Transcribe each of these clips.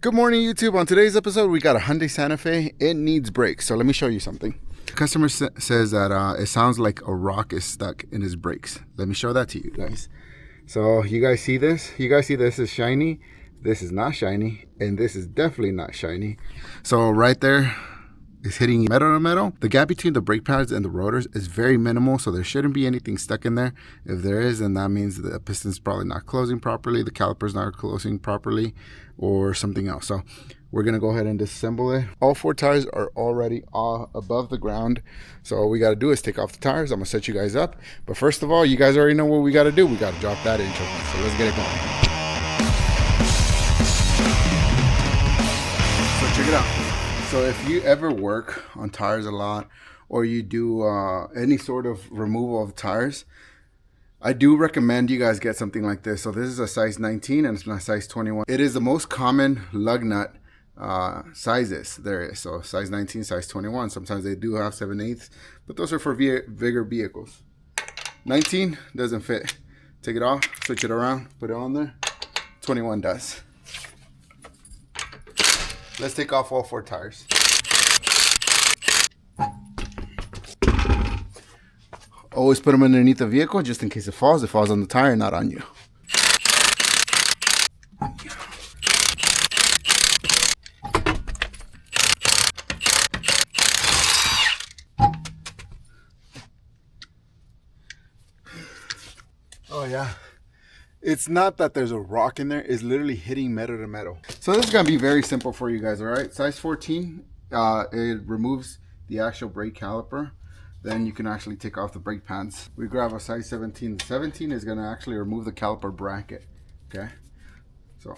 Good morning, YouTube. On today's episode, we got a Hyundai Santa Fe. It needs brakes, so let me show you something. The customer says that it sounds like a rock is stuck in his brakes. Let me show that to you guys. So you guys see this? You guys see this is shiny, this is not shiny, and this is definitely not shiny. So right there is hitting metal to metal. The gap between the brake pads and the rotors is very minimal, so there shouldn't be anything stuck in there. If there is, then that means the piston's probably not closing properly, the caliper's not closing properly, or something else. So we're gonna go ahead and disassemble it. All four tires are already above the ground, so all we gotta do is take off the tires. I'm gonna set you guys up, but first of all, you guys already know what we gotta do. We gotta drop that intro, so let's get it going. So check it out. So if you ever work on tires a lot, or you do any sort of removal of tires, I do recommend you guys get something like this. So this is a size 19 and it's my size 21. It is the most common lug nut sizes there is. So size 19, size 21. Sometimes they do have 7/8, but those are for bigger vehicles. 19 doesn't fit. Take it off, switch it around, put it on there. 21 does. Let's take off all four tires. Always put them underneath the vehicle just in case it falls. It falls on the tire, not on you. Oh yeah. It's not that there's a rock in there, it's literally hitting metal to metal. So this is gonna be very simple for you guys, all right? Size 14, it removes the actual brake caliper. Then you can actually take off the brake pads. We grab a size 17. The 17 is gonna actually remove the caliper bracket, okay? So.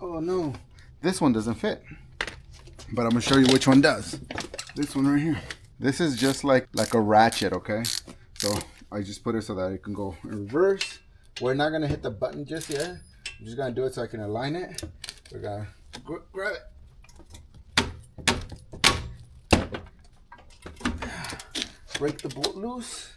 Oh no, this one doesn't fit. But I'm gonna show you which one does. This one right here. This is just like a ratchet, okay? So I just put it so that it can go in reverse. We're not gonna hit the button just yet. I'm just gonna do it so I can align it. We're gonna grab it. Break the bolt loose.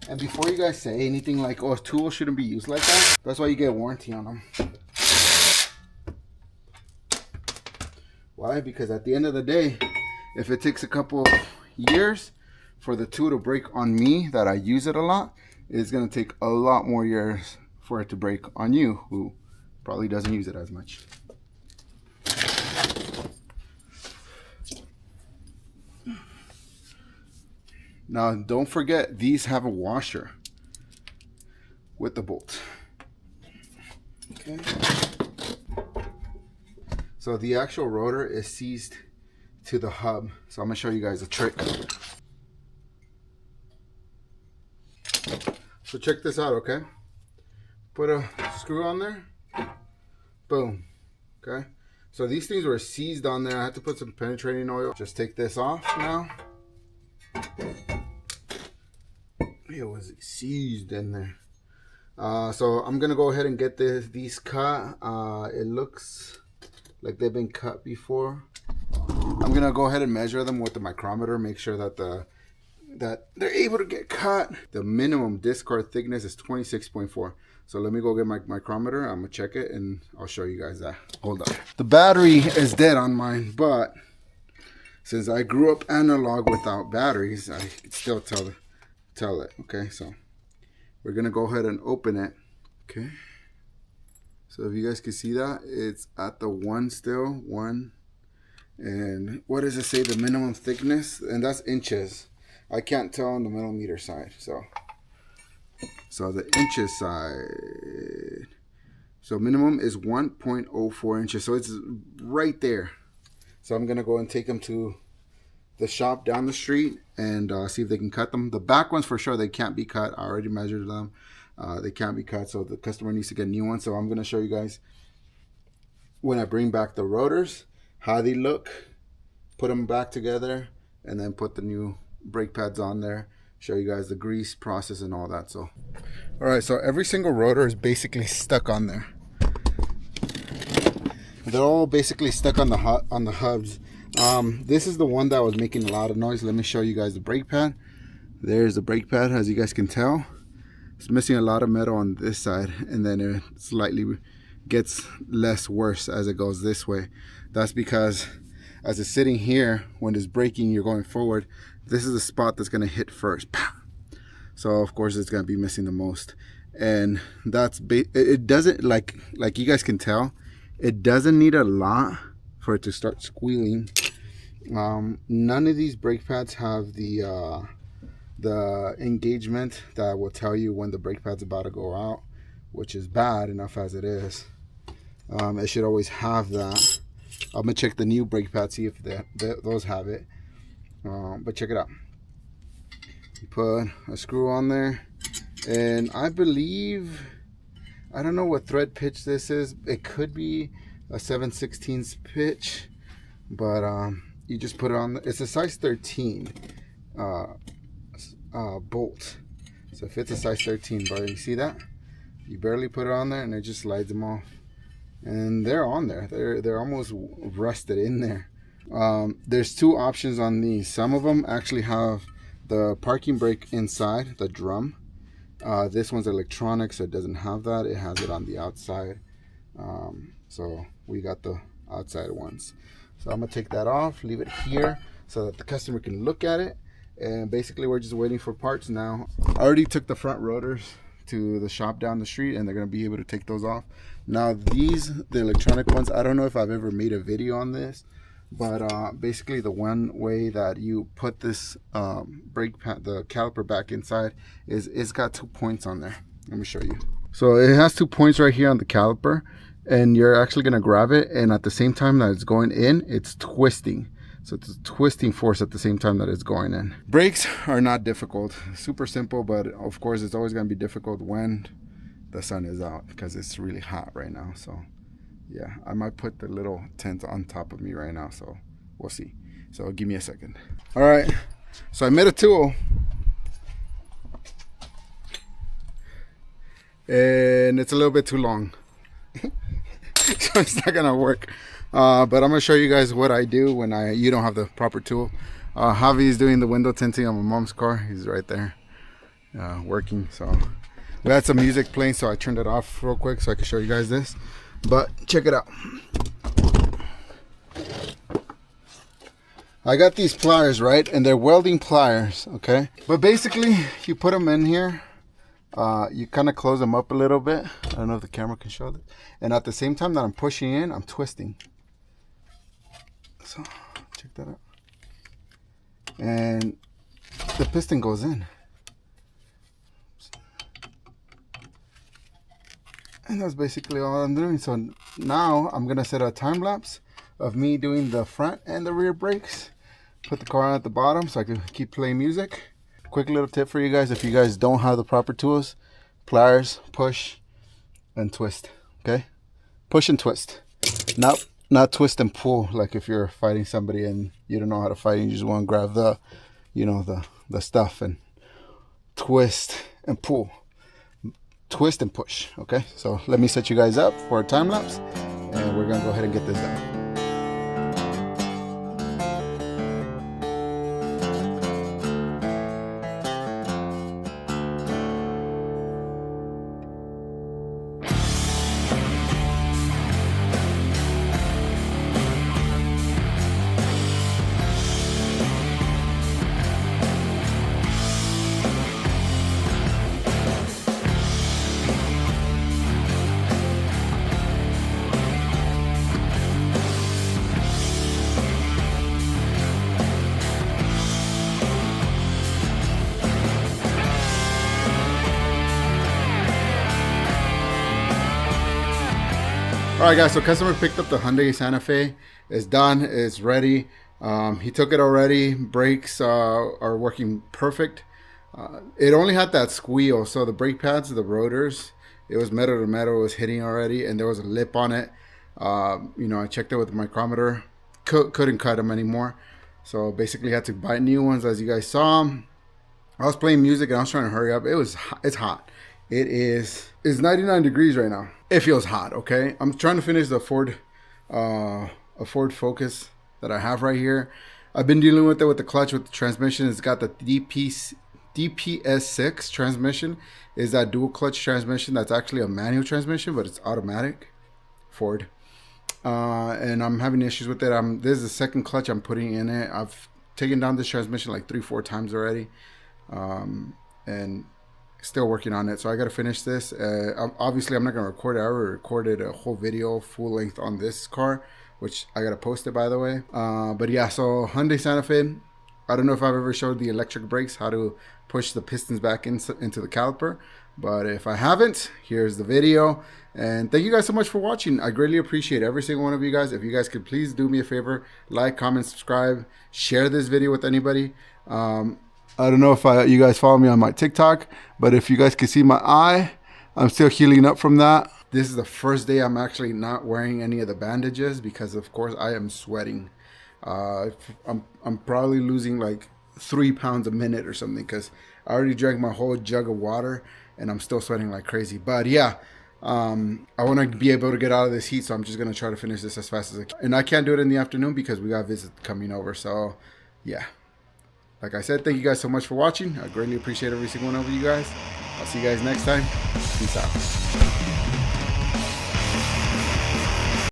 And before you guys say anything like, oh, tools shouldn't be used like that, that's why you get a warranty on them. Why? Because at the end of the day, if it takes a couple of years for the tool to break on me, that I use it a lot, it's going to take a lot more years for it to break on you, who probably doesn't use it as much. Now, don't forget, these have a washer with the bolt. Okay. So the actual rotor is seized to the hub. So I'm gonna show you guys a trick. So check this out, okay? Put a screw on there. Boom. Okay. So these things were seized on there. I had to put some penetrating oil. Just take this off now. It was seized in there. So I'm gonna go ahead and get these cut. It looks like they've been cut before. I'm gonna go ahead and measure them with the micrometer, make sure that they're able to get cut. The minimum discard thickness is 26.4. So let me go get my micrometer. I'm gonna check it and I'll show you guys that. Hold on. The battery is dead on mine, but since I grew up analog without batteries, I can still tell it. Okay, so we're gonna go ahead and open it. Okay, so if you guys can see that, it's at the 1 still, 1. And what does it say, the minimum thickness? And that's inches. I can't tell on the millimeter side. So the inches side, so minimum is 1.04 inches, so it's right there. So I'm gonna go and take them to the shop down the street and see if they can cut them. The back ones for sure, they can't be cut. I already measured them. They can't be cut, so the customer needs to get new ones. So I'm gonna show you guys when I bring back the rotors, how they look, put them back together, and then put the new brake pads on there. Show you guys the grease process and all that. So, all right, so every single rotor is basically stuck on there. they're all basically stuck on the hubs. This is the one that was making a lot of noise. Let me show you guys the brake pad. There's the brake pad, as you guys can tell. It's missing a lot of metal on this side, and then it slightly gets less worse as it goes this way. That's because as it's sitting here, when it's braking, you're going forward, this is the spot that's going to hit first. So of course it's going to be missing the most. And that's it doesn't, like you guys can tell, it doesn't need a lot for it to start squealing. None of these brake pads have the engagement that will tell you when the brake pad's about to go out, which is bad enough as it is. It should always have that. I'm gonna check the new brake pad, see if those have it. But check it out. You put a screw on there, and I believe, I don't know what thread pitch this is. It could be a 7/16 pitch, but you just put it on. It's a size 13 bolt, so if it's a size 13 bar, you see that? You barely put it on there, and it just slides them off, and they're on there. They're almost rusted in there. There's two options on these. Some of them actually have the parking brake inside the drum. This one's electronic, so it doesn't have that. It has it on the outside. So we got the outside ones. So I'm gonna take that off, leave it here so that the customer can look at it. And basically we're just waiting for parts now. I already took the front rotors to the shop down the street, and they're gonna be able to take those off. Now these, the electronic ones, I don't know if I've ever made a video on this, but basically the one way that you put this brake pad, the caliper back inside, is it's got 2 points on there. Let me show you. So it has 2 points right here on the caliper, and you're actually gonna grab it, and at the same time that it's going in, it's twisting. So it's a twisting force at the same time that it's going in. Brakes are not difficult, super simple, but of course it's always gonna be difficult when the sun is out, because it's really hot right now. So yeah, I might put the little tent on top of me right now, so we'll see. So give me a second. All right, so I made a tool, and it's a little bit too long. So it's not gonna work. But I'm gonna show you guys what I do when you don't have the proper tool. Javi is doing the window tinting on my mom's car. He's right there working. So we had some music playing, so I turned it off real quick so I can show you guys this. But check it out. I got these pliers, right? And they're welding pliers, okay? But basically, you put them in here. You kind of close them up a little bit. I don't know if the camera can show this. And at the same time that I'm pushing in, I'm twisting. So check that out. And the piston goes in. And that's basically all I'm doing. So now I'm gonna set a time lapse of me doing the front and the rear brakes. Put the car on at the bottom so I can keep playing music. Quick little tip for you guys: if you guys don't have the proper tools, pliers, push and twist. Okay, push and twist, not twist and pull, like if you're fighting somebody and you don't know how to fight and you just want to grab the, you know, the stuff, and twist and pull, twist and push. Okay, so let me set you guys up for a time lapse, and we're gonna go ahead and get this done. All right, guys, so customer picked up the Hyundai Santa Fe. It's done, it's ready. He took it already. Brakes are working perfect. It only had that squeal, so the brake pads, the rotors, it was metal to metal, it was hitting already, and there was a lip on it. You know, I checked it with the micrometer, couldn't cut them anymore. So basically had to buy new ones. As you guys saw, I was playing music and I was trying to hurry up. It's hot. It's 99 degrees right now. It feels hot, okay? I'm trying to finish the Ford a Ford Focus that I have right here. I've been dealing with it with the clutch, with the transmission. It's got the DPS6 transmission. Is that dual clutch transmission? That's actually a manual transmission, but it's automatic. Ford. And I'm having issues with it. This is the second clutch I'm putting in it. I've taken down this transmission like 3-4 times already, and still working on it. So I got to finish this. Obviously, I'm not going to record it. I already recorded a whole video full length on this car, which I got to post it, by the way. But yeah, so Hyundai Santa Fe. I don't know if I've ever showed the electric brakes, how to push the pistons back into the caliper. But if I haven't, here's the video. And thank you guys so much for watching. I greatly appreciate every single one of you guys. If you guys could please do me a favor, like, comment, subscribe, share this video with anybody. I don't know if you guys follow me on my TikTok, but if you guys can see my eye, I'm still healing up from that. This is the first day I'm actually not wearing any of the bandages because, of course, I am sweating. I'm probably losing like 3 pounds a minute or something because I already drank my whole jug of water and I'm still sweating like crazy. But yeah, I want to be able to get out of this heat, so I'm just going to try to finish this as fast as I can. And I can't do it in the afternoon because we got visits coming over. So yeah, like I said, thank you guys so much for watching. I greatly appreciate every single one of you guys. I'll see you guys next time. Peace out.